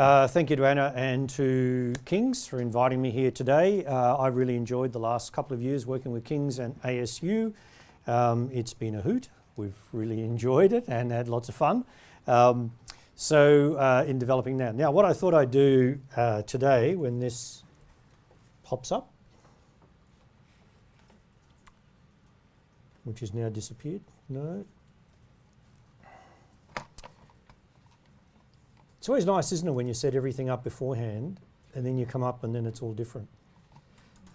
Thank you to Anna and to King's for inviting me here today. I've really enjoyed the last couple of years working with King's and ASU. It's been a hoot. We've really enjoyed it and had lots of fun. In developing that. Now, what I thought I'd do today when this pops up, which has now disappeared. No. It's always nice, isn't it, when you set everything up beforehand and then you come up and then it's all different.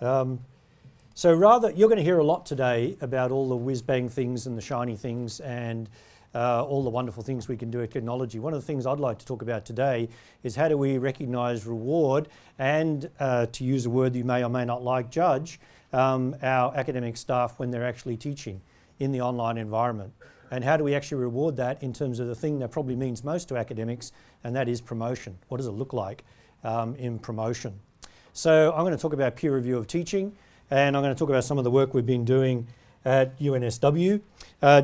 So rather, you're going to hear a lot today about all the whiz-bang things and the shiny things and all the wonderful things we can do with technology. One of the things I'd like to talk about today is how do we recognise, reward and, to use a word you may or may not like, judge our academic staff when they're actually teaching in the online environment. And how do we actually reward that in terms of the thing that probably means most to academics, and that is promotion. What does it look like in promotion? So I'm going to talk about peer review of teaching, and I'm going to talk about some of the work we've been doing at UNSW.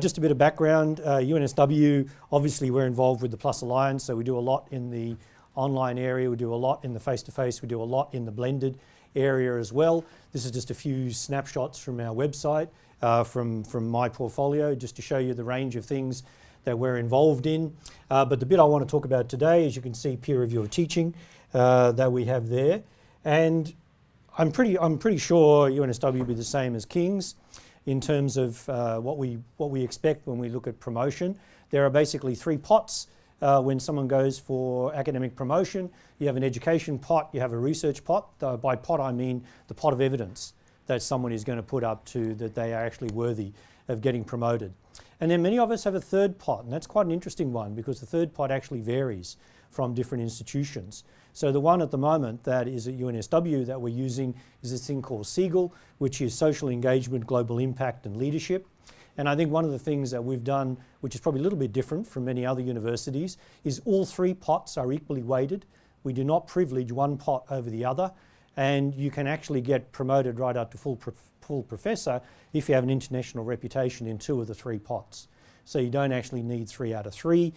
Just a bit of background, UNSW, obviously we're involved with the Plus Alliance, so we do a lot in the online area, we do a lot in the face-to-face, we do a lot in the blended area as well. This is just a few snapshots from our website, from my portfolio, just to show you the range of things that we're involved in. But the bit I want to talk about today, as you can see, peer review of teaching that we have there. And I'm pretty sure UNSW will be the same as King's in terms of what we expect when we look at promotion. There are basically three pots when someone goes for academic promotion. You have an education pot, you have a research pot. By pot I mean the pot of evidence that someone is going to put up to that they are actually worthy of getting promoted. And then many of us have a third pot, and that's quite an interesting one because the third pot actually varies from different institutions. So the one at the moment that is at UNSW that we're using is this thing called SEAGL, which is Social Engagement, Global Impact and Leadership. And I think one of the things that we've done, which is probably a little bit different from many other universities, is all three pots are equally weighted. We do not privilege one pot over the other, and you can actually get promoted right up to full professor if you have an international reputation in two of the three pots. So you don't actually need 3 out of 3.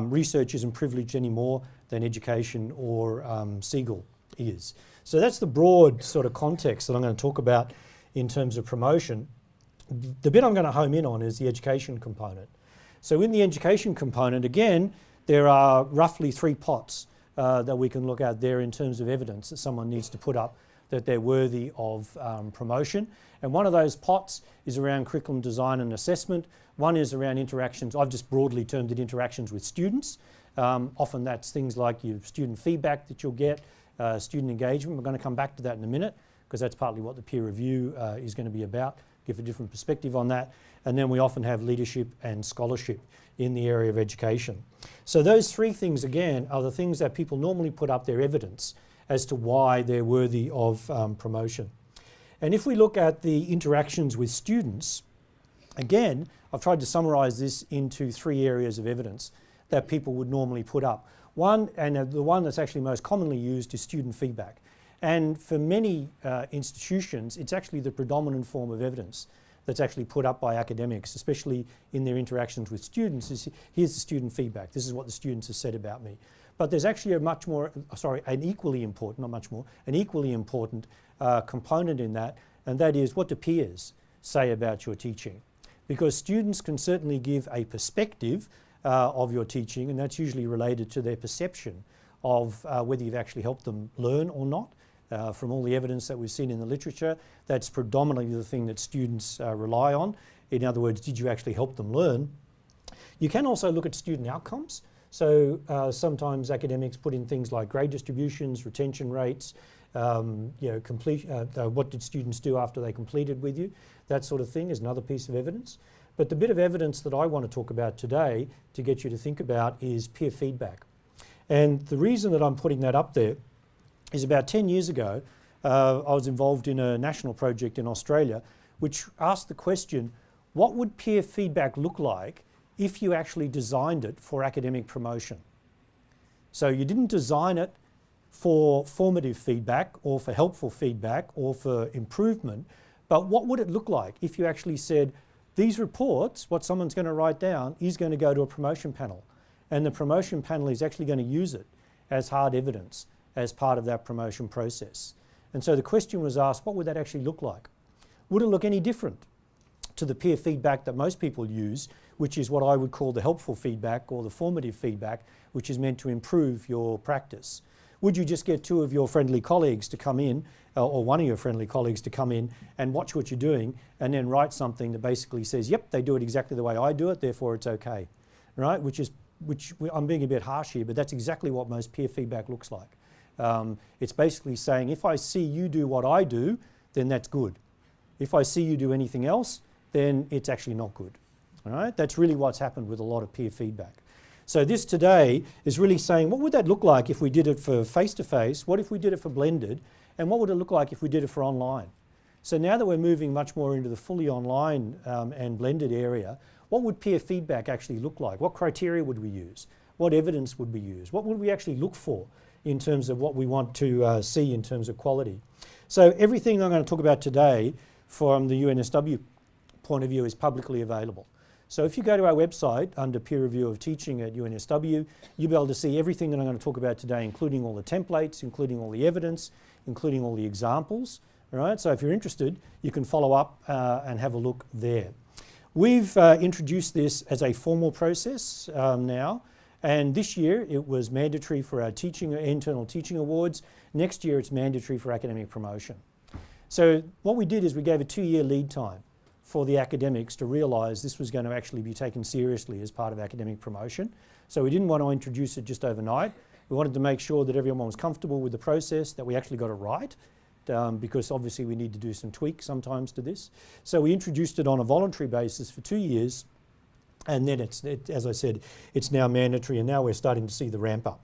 Research isn't privileged any more than education or SEAGL is. So that's the broad sort of context that I'm going to talk about in terms of promotion. The bit I'm going to home in on is the education component. So in the education component, again, there are roughly 3 pots that we can look at there in terms of evidence that someone needs to put up that they're worthy of promotion. And one of those pots is around curriculum design and assessment. One is around interactions. I've just broadly termed it interactions with students. Often that's things like your student feedback that you'll get, student engagement. We're going to come back to that in a minute because that's partly what the peer review is going to be about, give a different perspective on that. And then we often have leadership and scholarship in the area of education. So those 3 things, again, are the things that people normally put up their evidence as to why they're worthy of promotion. And if we look at the interactions with students, again, I've tried to summarise this into 3 areas of evidence that people would normally put up. One, and the one that's actually most commonly used, is student feedback. And for many institutions, it's actually the predominant form of evidence that's actually put up by academics, especially in their interactions with students, is here's the student feedback. This is what the students have said about me. But there's actually an equally important component in that, and that is what do peers say about your teaching? Because students can certainly give a perspective of your teaching, and that's usually related to their perception of whether you've actually helped them learn or not. From all the evidence that we've seen in the literature, that's predominantly the thing that students rely on. In other words, did you actually help them learn? You can also look at student outcomes. So sometimes academics put in things like grade distributions, retention rates, what did students do after they completed with you? That sort of thing is another piece of evidence. But the bit of evidence that I want to talk about today to get you to think about is peer feedback. And the reason that I'm putting that up there is about 10 years ago, I was involved in a national project in Australia which asked the question, what would peer feedback look like if you actually designed it for academic promotion? So you didn't design it for formative feedback or for helpful feedback or for improvement, but what would it look like if you actually said, these reports, what someone's going to write down, is going to go to a promotion panel, and the promotion panel is actually going to use it as hard evidence as part of that promotion process. And so the question was asked, what would that actually look like? Would it look any different to the peer feedback that most people use, which is what I would call the helpful feedback or the formative feedback, which is meant to improve your practice? Would you just get two of your friendly colleagues to come in, or one of your friendly colleagues to come in and watch what you're doing and then write something that basically says, yep, they do it exactly the way I do it, therefore it's okay, right? Which I'm being a bit harsh here, but that's exactly what most peer feedback looks like. It's basically saying, if I see you do what I do, then that's good. If I see you do anything else, then it's actually not good. All right? That's really what's happened with a lot of peer feedback. So this today is really saying, what would that look like if we did it for face-to-face? What if we did it for blended? And what would it look like if we did it for online? So now that we're moving much more into the fully online and blended area, what would peer feedback actually look like? What criteria would we use? What evidence would we use? What would we actually look for in terms of what we want to see in terms of quality? So everything I'm going to talk about today from the UNSW point of view is publicly available. So if you go to our website under peer review of teaching at UNSW, you'll be able to see everything that I'm going to talk about today, including all the templates, including all the evidence, including all the examples. All right, so if you're interested, you can follow up and have a look there. We've introduced this as a formal process now, and this year it was mandatory for our internal teaching awards. Next year it's mandatory for academic promotion. So what we did is we gave a 2-year lead time for the academics to realise this was going to actually be taken seriously as part of academic promotion. So we didn't want to introduce it just overnight. We wanted to make sure that everyone was comfortable with the process, that we actually got it right, because obviously we need to do some tweaks sometimes to this. So we introduced it on a voluntary basis for 2 years, and then as I said, it's now mandatory, and now we're starting to see the ramp up.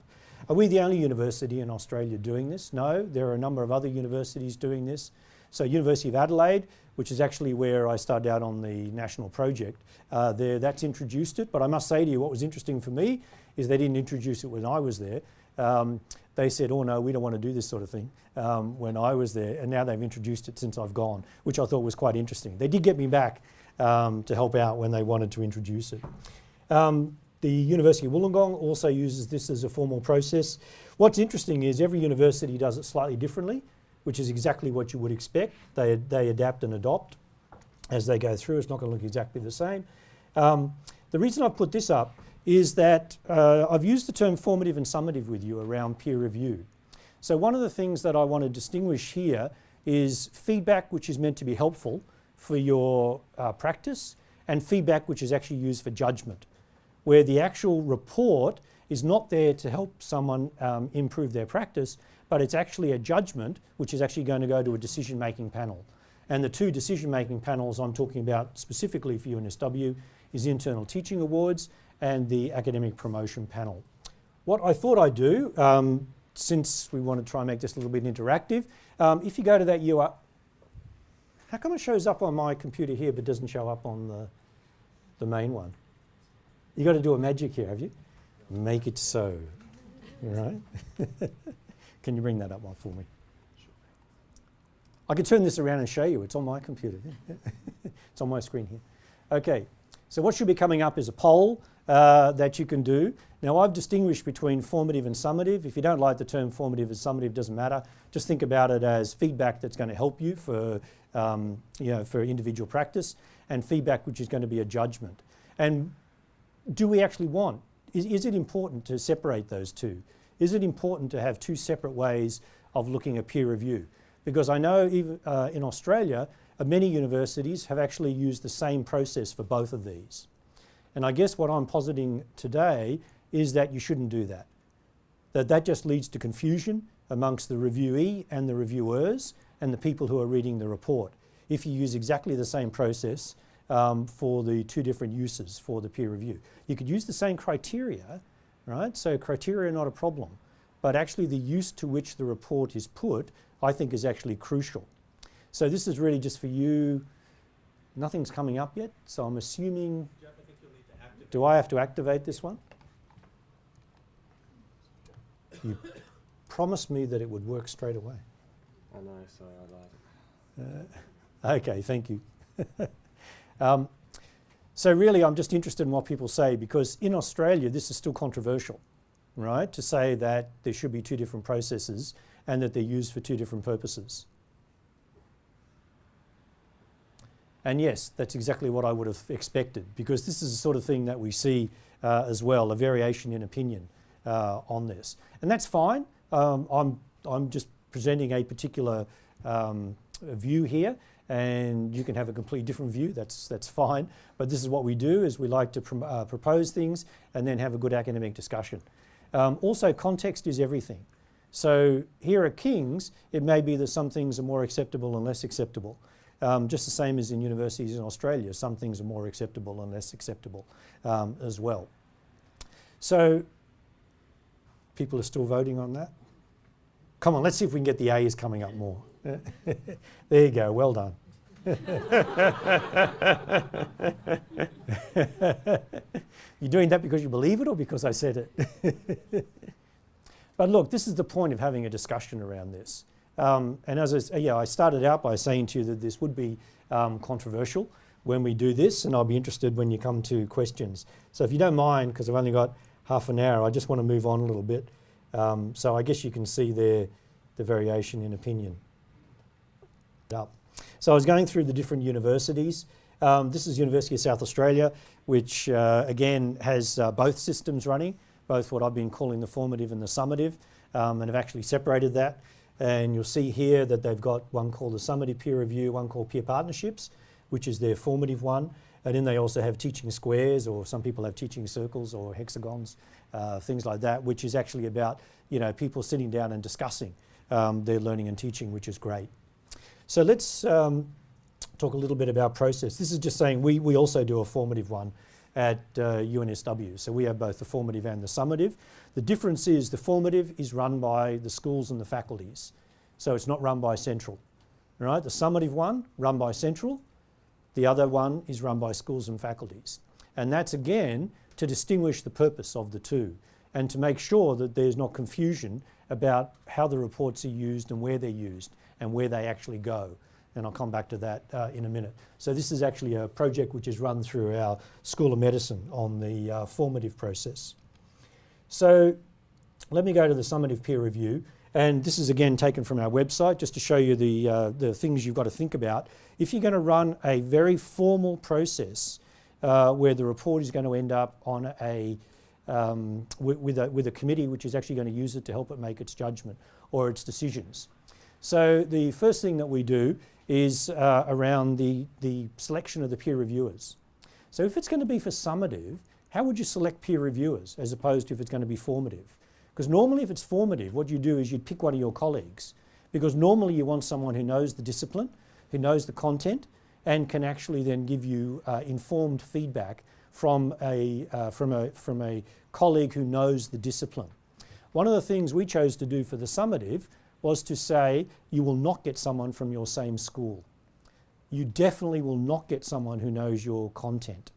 Are we the only university in Australia doing this? No, there are a number of other universities doing this. So University of Adelaide, which is actually where I started out on the national project, that's introduced it. But I must say to you, what was interesting for me is they didn't introduce it when I was there. They said, oh no, we don't want to do this sort of thing when I was there, and now they've introduced it since I've gone, which I thought was quite interesting. They did get me back to help out when they wanted to introduce it. The University of Wollongong also uses this as a formal process. What's interesting is every university does it slightly differently, which is exactly what you would expect. They adapt and adopt as they go through. It's not going to look exactly the same. The reason I've put this up is that I've used the term formative and summative with you around peer review. So one of the things that I want to distinguish here is feedback which is meant to be helpful for your practice, and feedback which is actually used for judgment, where the actual report is not there to help someone improve their practice, but it's actually a judgment which is actually going to go to a decision-making panel. And the two decision-making panels I'm talking about specifically for UNSW is the Internal Teaching Awards and the Academic Promotion Panel. What I thought I'd do, since we want to try and make this a little bit interactive, if you go to that URL, how come it shows up on my computer here but doesn't show up on the main one? You got to do a magic here, have you? Make it so, all right? Can you bring that up for me? I can turn this around and show you. It's on my computer. It's on my screen here. Okay, so what should be coming up is a poll that you can do. Now I've distinguished between formative and summative. If you don't like the term formative and summative, doesn't matter. Just think about it as feedback that's going to help you for individual practice, and feedback which is going to be a judgment. And do we actually want, is it important to separate those two? Is it important to have two separate ways of looking at peer review? Because I know even in Australia, many universities have actually used the same process for both of these. And I guess what I'm positing today is that you shouldn't do that. That just leads to confusion amongst the reviewee and the reviewers and the people who are reading the report. If you use exactly the same process for the two different uses for the peer review. You could use the same criteria, right? So criteria are not a problem, but actually the use to which the report is put, I think is actually crucial. So this is really just for you. Nothing's coming up yet, so I'm assuming, Geoff, I think you'll need to activate. Do I have to activate this one? You promised me that it would work straight away. I know, sorry, I lied. Okay, thank you. So really I'm just interested in what people say, because in Australia this is still controversial. right, to say that there should be two different processes and that they're used for two different purposes. And yes, that's exactly what I would have expected, because this is the sort of thing that we see as well, a variation in opinion on this. And that's fine. I'm just presenting a particular view here, and you can have a completely different view. That's fine. But this is what we do, is we like to propose things and then have a good academic discussion. Also, context is everything. So here at King's, it may be that some things are more acceptable and less acceptable. Just the same as in universities in Australia, some things are more acceptable and less acceptable as well. So people are still voting on that? Come on, let's see if we can get the A's coming up more. There you go, well done. You're doing that because you believe it or because I said it? But look, this is the point of having a discussion around this. And as I started out by saying to you that this would be controversial when we do this, and I'll be interested when you come to questions. So if you don't mind, because I've only got half an hour, I just want to move on a little bit. So I guess you can see there the variation in opinion. So I was going through the different universities. This is University of South Australia, which again has both systems running, both what I've been calling the formative and the summative, and have actually separated that. And you'll see here that they've got one called the summative peer review, one called peer partnerships, which is their formative one. And then they also have teaching squares, or some people have teaching circles or hexagons, things like that, which is actually about, people sitting down and discussing their learning and teaching, which is great. So let's talk a little bit about process. This is just saying we also do a formative one at UNSW. So we have both the formative and the summative. The difference is the formative is run by the schools and the faculties. So it's not run by Central. Right? The summative one, run by Central. The other one is run by schools and faculties. And that's again to distinguish the purpose of the two and to make sure that there's not confusion about how the reports are used and where they're used and where they actually go. And I'll come back to that in a minute. So this is actually a project which is run through our School of Medicine on the formative process. So let me go to the summative peer review. And this is again taken from our website just to show you the things you've got to think about. If you're going to run a very formal process where the report is going to end up on with a committee which is actually going to use it to help it make its judgment or its decisions. So the first thing that we do is around the selection of the peer reviewers. So if it's going to be for summative, how would you select peer reviewers as opposed to if it's going to be formative? Because normally if it's formative, what you do is you'd pick one of your colleagues, because normally you want someone who knows the discipline, who knows the content, and can actually then give you informed feedback from a colleague who knows the discipline. One of the things we chose to do for the summative was to say you will not get someone from your same school. You definitely will not get someone who knows your content,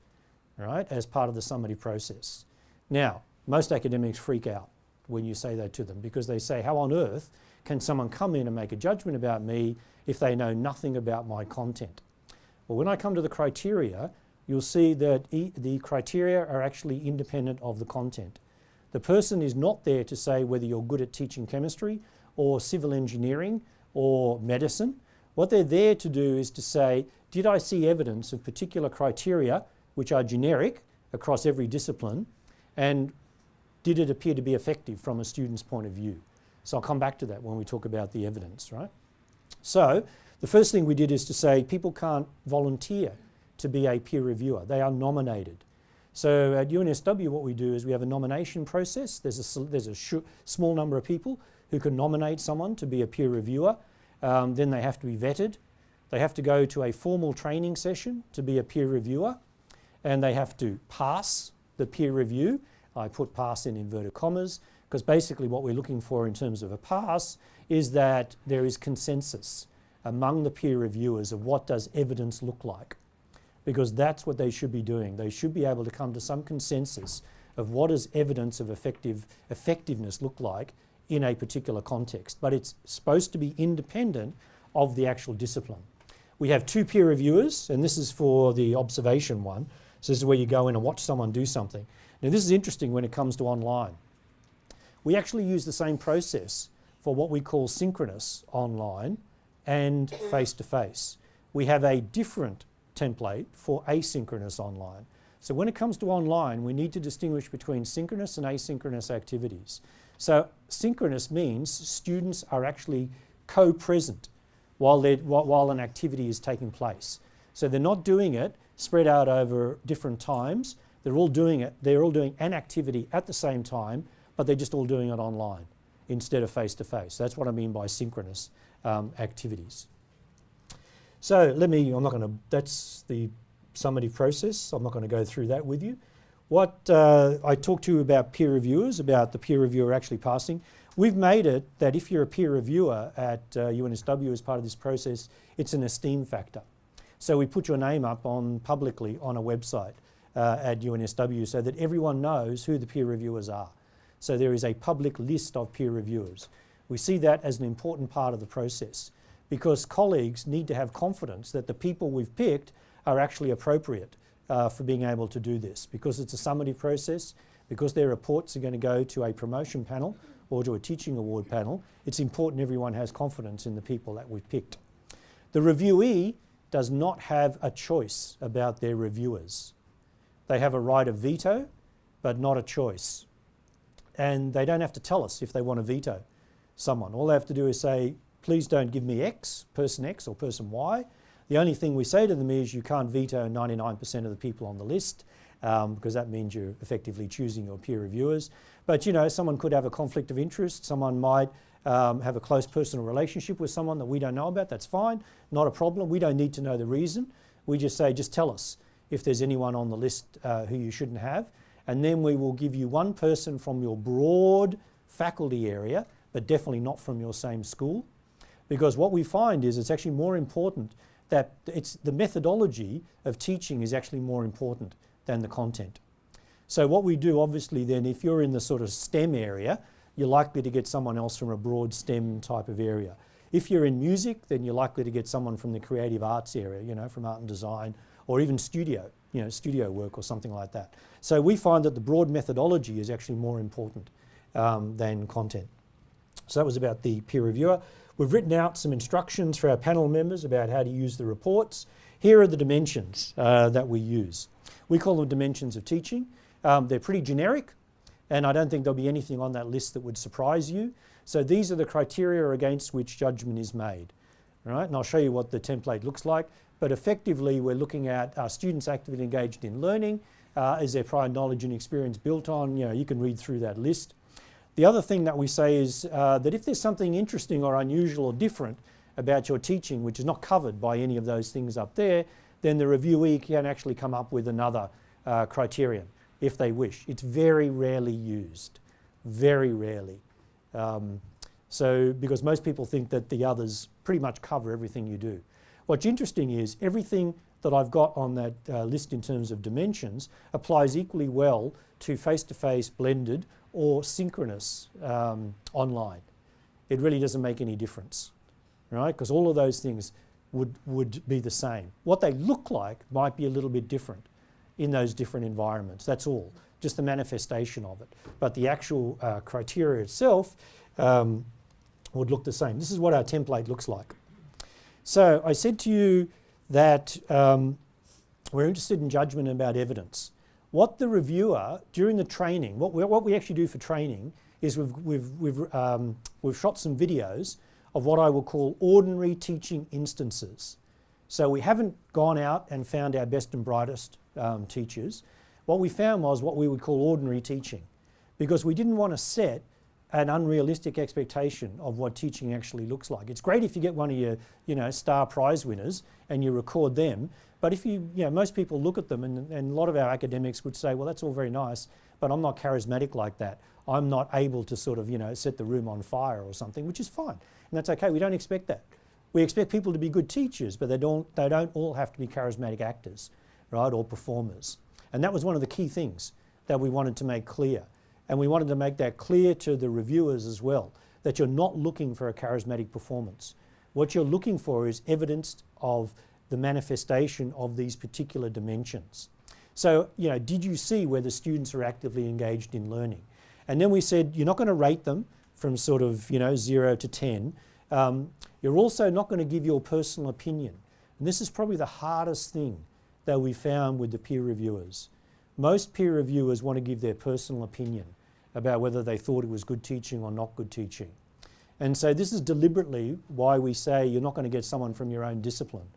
right, as part of the summative process. Now, most academics freak out when you say that to them because they say, how on earth can someone come in and make a judgment about me if they know nothing about my content? Well, when I come to the criteria, you'll see that the criteria are actually independent of the content. The person is not there to say whether you're good at teaching chemistry or civil engineering or medicine. What they're there to do is to say, did I see evidence of particular criteria which are generic across every discipline, and did it appear to be effective from a student's point of view? So I'll come back to that when we talk about the evidence, right? So the first thing we did is to say people can't volunteer to be a peer reviewer. They are nominated. So at UNSW what we do is we have a nomination process. There's a small number of people who can nominate someone to be a peer reviewer. Then they have to be vetted. They have to go to a formal training session to be a peer reviewer, and they have to pass the peer review. I put pass in inverted commas because basically what we're looking for in terms of a pass is that there is consensus among the peer reviewers of what does evidence look like, because that's what they should be doing. They should be able to come to some consensus of what does evidence of effectiveness look like in a particular context, but it's supposed to be independent of the actual discipline. We have two peer reviewers, and this is for the observation one. So this is where you go in and watch someone do something. Now this is interesting when it comes to online. We actually use the same process for what we call synchronous online and face-to-face. We have a different template for asynchronous online. So when it comes to online, we need to distinguish between synchronous and asynchronous activities. So synchronous means students are actually co-present while an activity is taking place. So they're not doing it spread out over different times. They're all doing an activity at the same time, but they're just all doing it online instead of face-to-face. That's what I mean by synchronous activities. So that's the summative process. I'm not going to go through that with you. What I talked to you about peer reviewers, about the peer reviewer actually passing. We've made it that if you're a peer reviewer at UNSW as part of this process, it's an esteem factor. So we put your name up publicly on a website at UNSW so that everyone knows who the peer reviewers are. So there is a public list of peer reviewers. We see that as an important part of the process because colleagues need to have confidence that the people we've picked are actually appropriate for being able to do this. Because it's a summative process, because their reports are going to go to a promotion panel or to a teaching award panel, it's important everyone has confidence in the people that we've picked. The reviewee does not have a choice about their reviewers. They have a right of veto, but not a choice. And they don't have to tell us if they want to veto someone. All they have to do is say, please don't give me X, person X or person Y. The only thing we say to them is you can't veto 99% of the people on the list because that means you're effectively choosing your peer reviewers. But you know, someone could have a conflict of interest. Someone might have a close personal relationship with someone that we don't know about. That's fine, not a problem. We don't need to know the reason. We just say, just tell us if there's anyone on the list who you shouldn't have. And then we will give you one person from your broad faculty area, but definitely not from your same school. Because what we find is it's actually more important that the methodology of teaching is actually more important than the content. So what we do obviously then, if you're in the sort of STEM area, you're likely to get someone else from a broad STEM type of area. If you're in music, then you're likely to get someone from the creative arts area, you know, from art and design, or even studio work or something like that. So we find that the broad methodology is actually more important than content. So that was about the peer reviewer. We've written out some instructions for our panel members about how to use the reports. Here are the dimensions that we use. We call them dimensions of teaching. They're pretty generic, and I don't think there'll be anything on that list that would surprise you. So these are the criteria against which judgment is made. All right? And I'll show you what the template looks like. But effectively, we're looking at are students actively engaged in learning? Is their prior knowledge and experience built on? You know, you can read through that list. The other thing that we say is that if there's something interesting or unusual or different about your teaching, which is not covered by any of those things up there, then the reviewee can actually come up with another criterion if they wish. It's very rarely used, very rarely. Because most people think that the others pretty much cover everything you do. What's interesting is everything that I've got on that list in terms of dimensions applies equally well to face-to-face, blended, or synchronous online. It really doesn't make any difference, right? Because all of those things would be the same. What they look like might be a little bit different in those different environments. That's all, just the manifestation of it. But the actual criteria itself would look the same. This is what our template looks like. So I said to you that we're interested in judgment about evidence. What the reviewer, during the training, what we actually do for training is we've shot some videos of what I will call ordinary teaching instances. So we haven't gone out and found our best and brightest teachers. What we found was what we would call ordinary teaching, because we didn't want to set an unrealistic expectation of what teaching actually looks like. It's great if you get one of your, star prize winners and you record them, but if most people look at them and a lot of our academics would say, well, that's all very nice, but I'm not charismatic like that. I'm not able to sort of, set the room on fire or something, which is fine. And that's okay, we don't expect that. We expect people to be good teachers, but they don't all have to be charismatic actors, right, or performers. And that was one of the key things that we wanted to make clear. And we wanted to make that clear to the reviewers as well, that you're not looking for a charismatic performance. What you're looking for is evidence of the manifestation of these particular dimensions. So, did you see where the students are actively engaged in learning? And then we said, you're not going to rate them from sort of, 0 to 10. You're also not going to give your personal opinion. And this is probably the hardest thing that we found with the peer reviewers. Most peer reviewers want to give their personal opinion about whether they thought it was good teaching or not good teaching. And so this is deliberately why we say you're not going to get someone from your own discipline.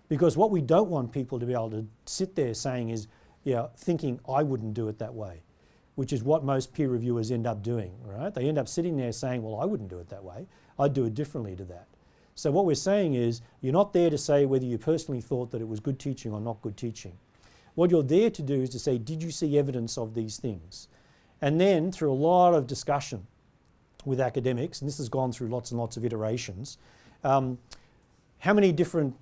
Because what we don't want people to be able to sit there saying is, thinking I wouldn't do it that way, which is what most peer reviewers end up doing, right? They end up sitting there saying, well, I wouldn't do it that way. I'd do it differently to that. So what we're saying is, you're not there to say whether you personally thought that it was good teaching or not good teaching. What you're there to do is to say, did you see evidence of these things? And then through a lot of discussion with academics, and this has gone through lots and lots of iterations, how many different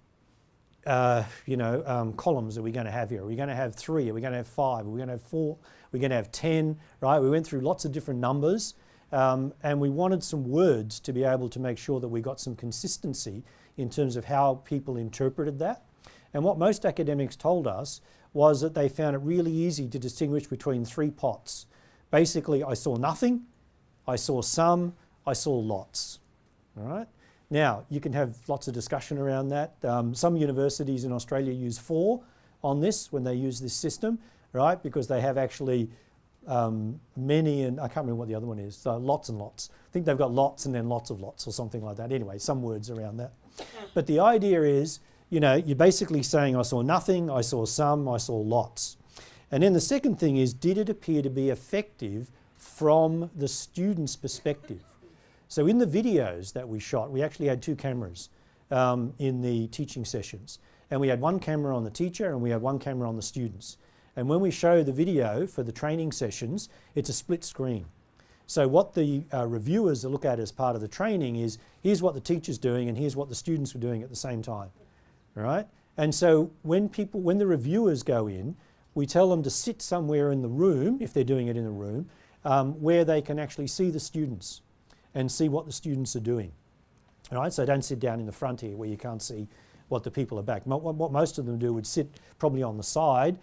columns are we going to have here? Are we going to have 3? Are we going to have 5? Are we going to have 4? Are we going to have 10? Right? We went through lots of different numbers, and we wanted some words to be able to make sure that we got some consistency in terms of how people interpreted that. And what most academics told us was that they found it really easy to distinguish between 3 pots. Basically, I saw nothing, I saw some, I saw lots. All right? Now, you can have lots of discussion around that. Some universities in Australia use 4 on this when they use this system, right? Because they have actually many, and I can't remember what the other one is, so lots and lots. I think they've got lots and then lots of lots or something like that. Anyway, some words around that. But the idea is, you're basically saying I saw nothing, I saw some, I saw lots. And then the second thing is, did it appear to be effective from the student's perspective? So in the videos that we shot, we actually had 2 cameras in the teaching sessions. And we had one camera on the teacher and we had one camera on the students. And when we show the video for the training sessions, it's a split screen. So what the reviewers look at as part of the training is, here's what the teacher's doing and here's what the students were doing at the same time. All right? And so when the reviewers go in, we tell them to sit somewhere in the room, if they're doing it in a room, where they can actually see the students and see what the students are doing. All right? So don't sit down in the front here where you can't see what the people are back. What most of them do would sit probably on the side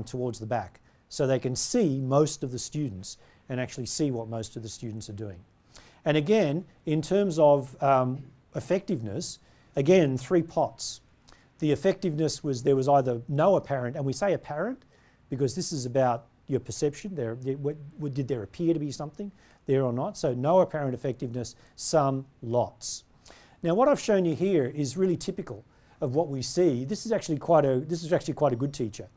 towards the back, so they can see most of the students and actually see what most of the students are doing. And again, in terms of effectiveness, again, 3 pots. The effectiveness was, there was either no apparent, and we say apparent because this is about your perception. Did there appear to be something there or not? So no apparent effectiveness, some, lots. Now what I've shown you here is really typical of what we see. This is actually quite a good teacher,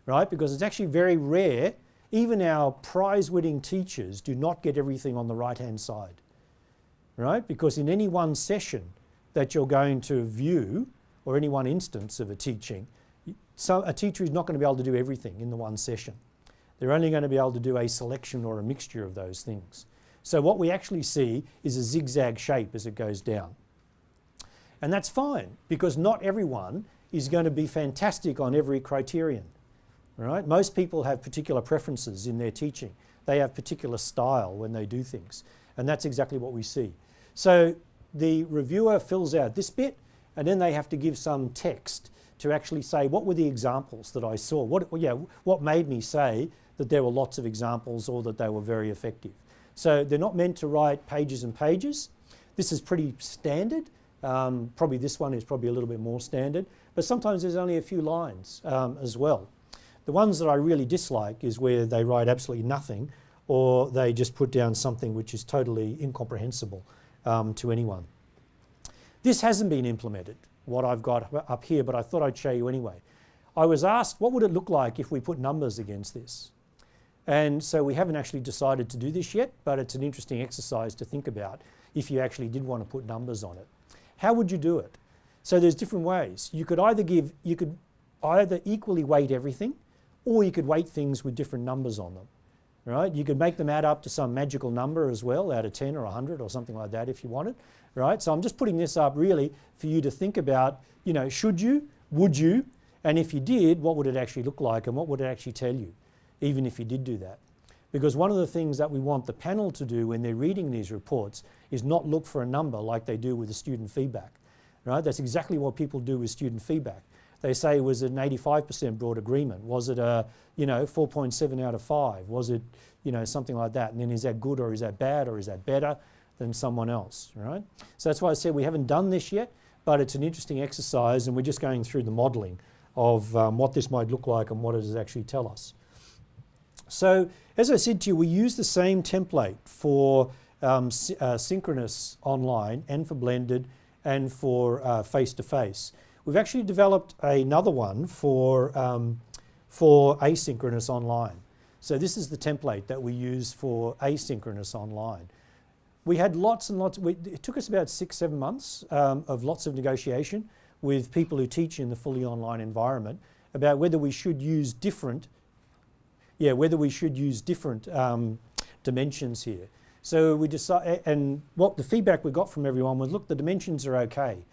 right? Because it's actually very rare. Even our prize-winning teachers do not get everything on the right-hand side, right? Because in any one session that you're going to view, or any one instance of a teaching, a teacher is not going to be able to do everything in the one session. They're only going to be able to do a selection or a mixture of those things. So what we actually see is a zigzag shape as it goes down. And that's fine, because not everyone is going to be fantastic on every criterion. Right? Most people have particular preferences in their teaching. They have particular style when they do things. And that's exactly what we see. So the reviewer fills out this bit, and then they have to give some text to actually say, what were the examples that I saw? What made me say that there were lots of examples or that they were very effective? So they're not meant to write pages and pages. This is pretty standard. Probably this one is probably a little bit more standard, but sometimes there's only a few lines as well. The ones that I really dislike is where they write absolutely nothing, or they just put down something which is totally incomprehensible to anyone. This hasn't been implemented, what I've got up here, but I thought I'd show you anyway. I was asked, what would it look like if we put numbers against this? And so we haven't actually decided to do this yet, but it's an interesting exercise to think about if you actually did want to put numbers on it. How would you do it? So there's different ways. You could either equally weight everything, or you could weight things with different numbers on them. Right? You could make them add up to some magical number as well, out of 10 or 100 or something like that if you wanted. Right? So I'm just putting this up really for you to think about, should you, would you, and if you did, what would it actually look like and what would it actually tell you, even if you did do that? Because one of the things that we want the panel to do when they're reading these reports is not look for a number like they do with the student feedback. Right? That's exactly what people do with student feedback. They say, was it an 85% broad agreement? Was it a 4.7 out of 5? Was it you know, something like that. And then is that good or is that bad or is that better than someone else, right? So that's why I said we haven't done this yet, but it's an interesting exercise and we're just going through the modelling of what this might look like and what it does actually tell us. So as I said to you, we use the same template for synchronous online and for blended and for face-to-face. We've actually developed another one for asynchronous online. So this is the template that we use for asynchronous online. We had lots and lots, it took us about 6-7 months of lots of negotiation with people who teach in the fully online environment about whether we should use different, dimensions here. So we decided, and what the feedback we got from everyone was, look, the dimensions are okay,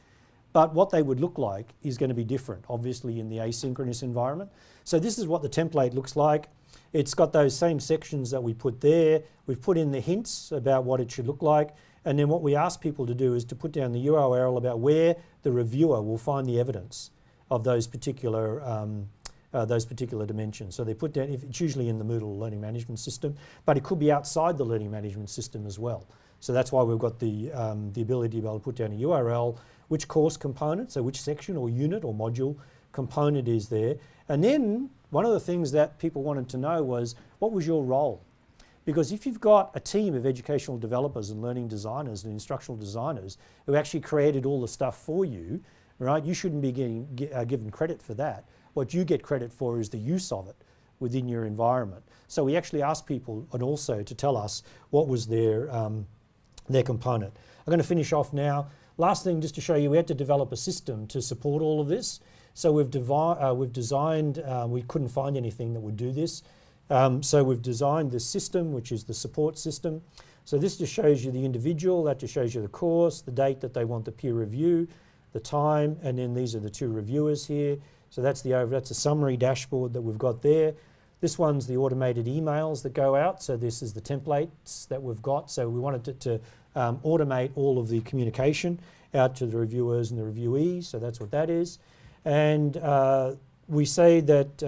but what they would look like is going to be different, obviously, in the asynchronous environment. So this is what the template looks like. It's got those same sections that we put there. We've put in the hints about what it should look like. And then what we ask people to do is to put down the URL about where the reviewer will find the evidence of those particular dimensions. So they put down, it's usually in the Moodle learning management system, but it could be outside the learning management system as well. So that's why we've got the ability to be able to put down a URL, which course component, so which section or unit or module component is there. And then one of the things that people wanted to know was, what was your role? Because if you've got a team of educational developers and learning designers and instructional designers who actually created all the stuff for you, right, you shouldn't be given credit for that. What you get credit for is the use of it within your environment. So we actually asked people and also to tell us what was their component. I'm going to finish off now. Last thing, just to show you, we had to develop a system to support all of this. So we've designed, we couldn't find anything that would do this. So we've designed this system, which is the support system. So this just shows you the individual, that just shows you the course, the date that they want the peer review, the time, and then these are the two reviewers here. So that's that's a summary dashboard that we've got there. This one's the automated emails that go out. So this is the templates that we've got. So we wanted to automate all of the communication out to the reviewers and the reviewees. So that's what that is. And we say that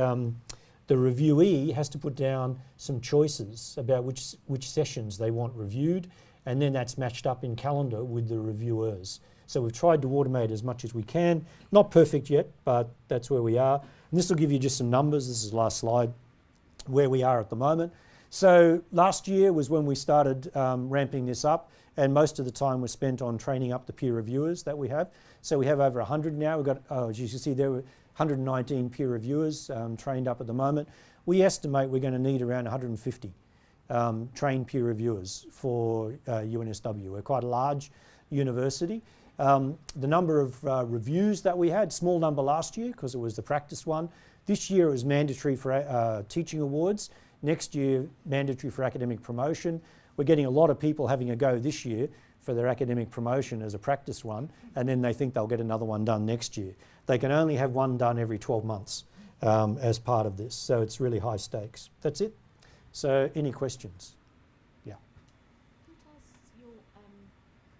the reviewee has to put down some choices about which sessions they want reviewed, and then that's matched up in calendar with the reviewers. So we've tried to automate as much as we can. Not perfect yet, but that's where we are. And this will give you just some numbers. This is the last slide, where we are at the moment. So last year was when we started ramping this up, and most of the time was spent on training up the peer reviewers that we have. So we have over 100 now. We've got, as you can see, there were 119 peer reviewers trained up at the moment. We estimate we're going to need around 150 trained peer reviewers for UNSW. We're quite a large university. The number of reviews that we had, small number last year because it was the practice one. This year it was mandatory for teaching awards. Next year, mandatory for academic promotion. We're getting a lot of people having a go this year for their academic promotion as a practice one, and then they think they'll get another one done next year. They can only have one done every 12 months as part of this, so it's really high stakes. That's it. So any questions? Yeah. Who does your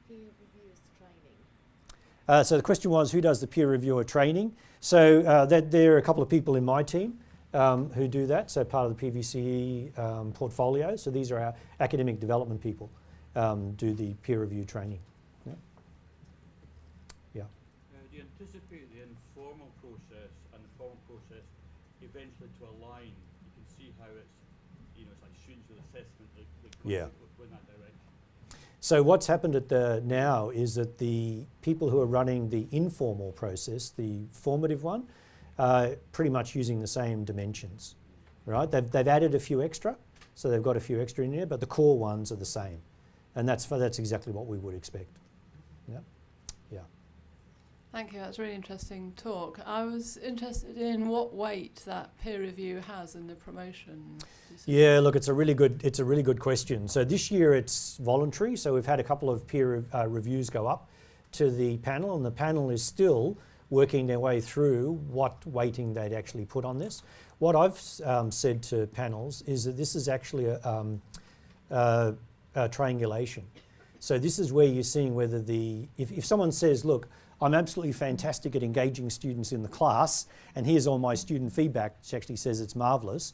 peer reviewers training? So the question was, who does the peer reviewer training? So there are a couple of people in my team who do that, so part of the PVCE portfolio. So these are our academic development people do the peer review training. Yeah. Do you anticipate the informal process and the formal process eventually to align? You can see how it's, it's like students with assessment, they go in that direction. So what's happened now is that the people who are running the informal process, the formative one, pretty much using the same dimensions, right? They've added a few extra, so they've got a few extra in there, but the core ones are the same, and that's exactly what we would expect. Yeah, yeah. Thank you. That's a really interesting talk. I was interested in what weight that peer review has in the promotion. Yeah, look, it's a really good question. So this year it's voluntary. So we've had a couple of peer reviews go up to the panel, and the panel is still working their way through what weighting they'd actually put on this. What I've said to panels is that this is actually a triangulation. So this is where you're seeing whether if someone says, look, I'm absolutely fantastic at engaging students in the class, and here's all my student feedback, which actually says it's marvellous.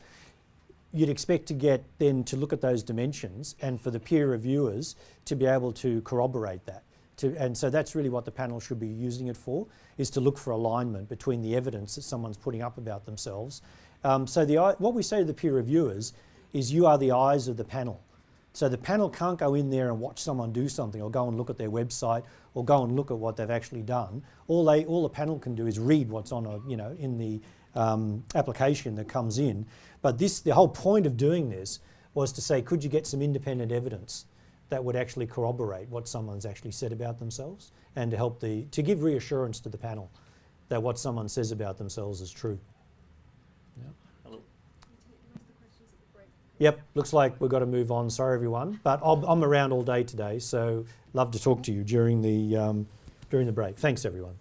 you'd expect to get then to look at those dimensions and for the peer reviewers to be able to corroborate that. And so that's really what the panel should be using it for, is to look for alignment between the evidence that someone's putting up about themselves. So what we say to the peer reviewers is you are the eyes of the panel. So the panel can't go in there and watch someone do something or go and look at their website or go and look at what they've actually done. All the panel can do is read what's on in the application that comes in. But the whole point of doing this was to say, could you get some independent evidence that would actually corroborate what someone's actually said about themselves, and to give reassurance to the panel that what someone says about themselves is true. Yep. Hello. Yep, looks like we've got to move on. Sorry, everyone, but I'm around all day today, so love to talk to you during the break. Thanks, everyone.